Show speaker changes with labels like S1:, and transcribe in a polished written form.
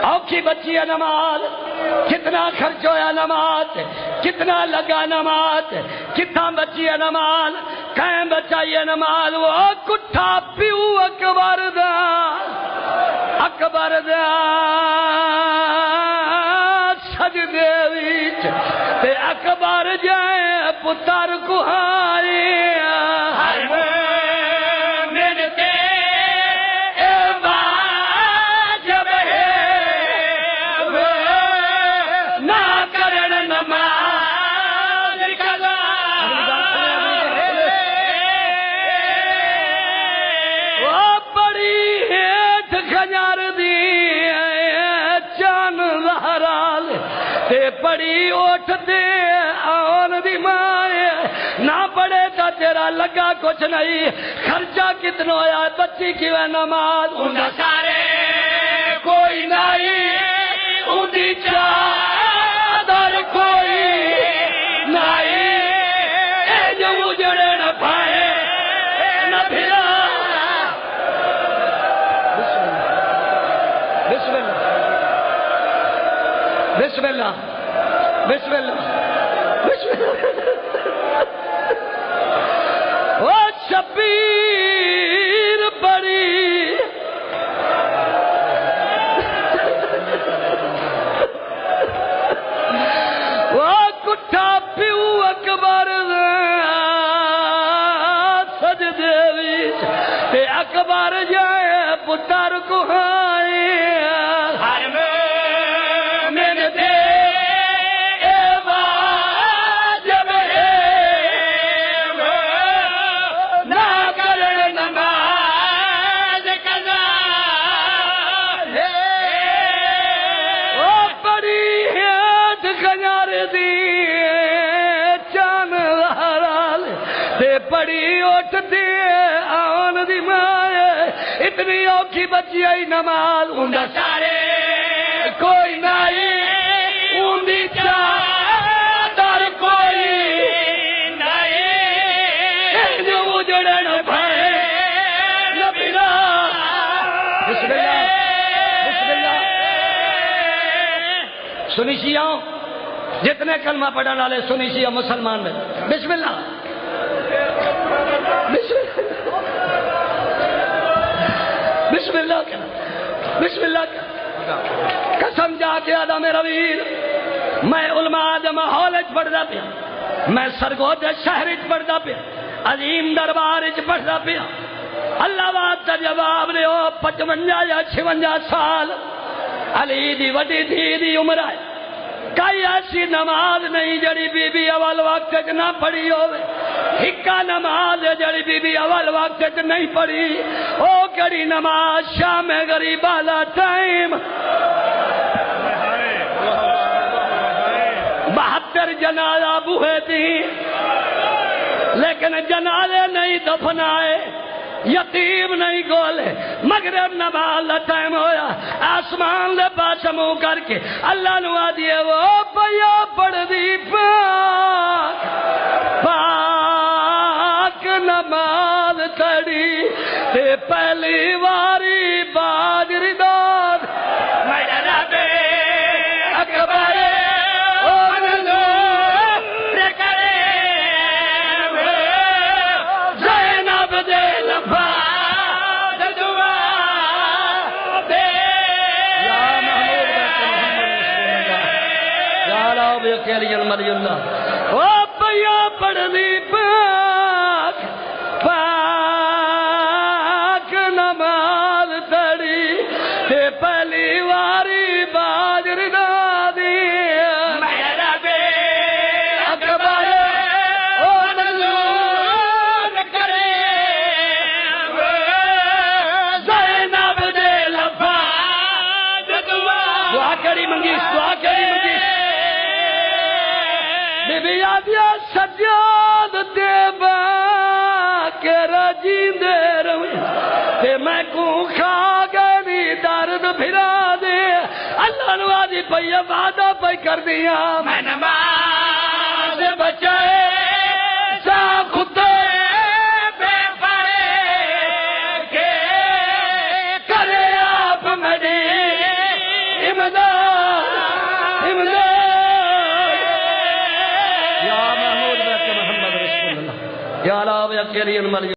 S1: اوکھی بچی ہے نماز، کتنا خرچ ہویا نماز، کتنا لگا نماز، کتنا بچی ہے نماز، کہیں بچائیے نماز، وہ کٹھا پیو اکبر دا سجدے وچ تے اکبر جائے پتر کو پڑی اٹھ دے آن دی مائے نہ پڑے تا تیرا لگا کچھ نہیں، خرچہ کتنا ہویا بچی کی وہ نماز انہا سارے کوئی نہیں، اندھی چادر کوئی نہیں، اے جو اجڑے نہ پائے نہ پھرا۔ بسم اللہ بسم اللہ بسم اللہ بسم اللہ وہ شبیر بڑی وہ کٹھا پیو اکبر سجدے وچ تے اکبر جائے پتر کو پڑی اٹھ دے آن دی مائے اتنی اوکھی بچی آئی نماز اندھا سارے کوئی نہیں، اندھی چادر کوئی نہیں، جو اجڑے نہ بھائے نہ بنا۔ بسم اللہ بسم اللہ سنی شیعوں جتنے کلمہ پڑھنے والے سنی شیعہ مسلمان میں بسم اللہ بسم اللہ کہنا، بسم اللہ کہنا، قسم جا کے آدھا میرا ویر میں علماء دے ماحول اچ پڑھدا پیا، میں سرگود شہر اچ پڑھدا پیا، عظیم دربار اچ پڑھدا پیا، اللہ واد دا جواب لے او 55 یا 56 سال علی دی وڈی تھی دی عمر ہے، کئی ایسی نماز نہیں جڑی بی بی اول وقت نہ پڑھی ہوئے، ہکا نماز جڑی بی بی اول وقت نہیں پڑھی، او کڑی نماز شام غریب والا ٹائم 72 جنازہ بوہے تھی لیکن جنازے نہیں دفنائے، یتیم نہیں گولے، مغرب نماز دا ٹائم ہویا، آسمان دے پاس منہ کر کے اللہ نو آدھیے وہ پیا پڑھ دی پاک پاک نماز تڑی تے پہلی واری باجری داد میرا رب اکبر مری اللہ او پیا پڑھ دی پاک پاک نماز تڑی تے پہلی واری باجر دادی میرا بے اکبر او نزول کرے زینب دے لفا دعا کری منگیس دعا کری منگیس بیادیا سجاد دے با کے راجی دے روی تے میں کو کھا گئی درد پھرا دے اللہ نوازی پئی وعدہ پئی کر دیا میں نماز بچائے سا خطے بے پڑے کے کرے آپ مدی یا اللہ اکیلی مریم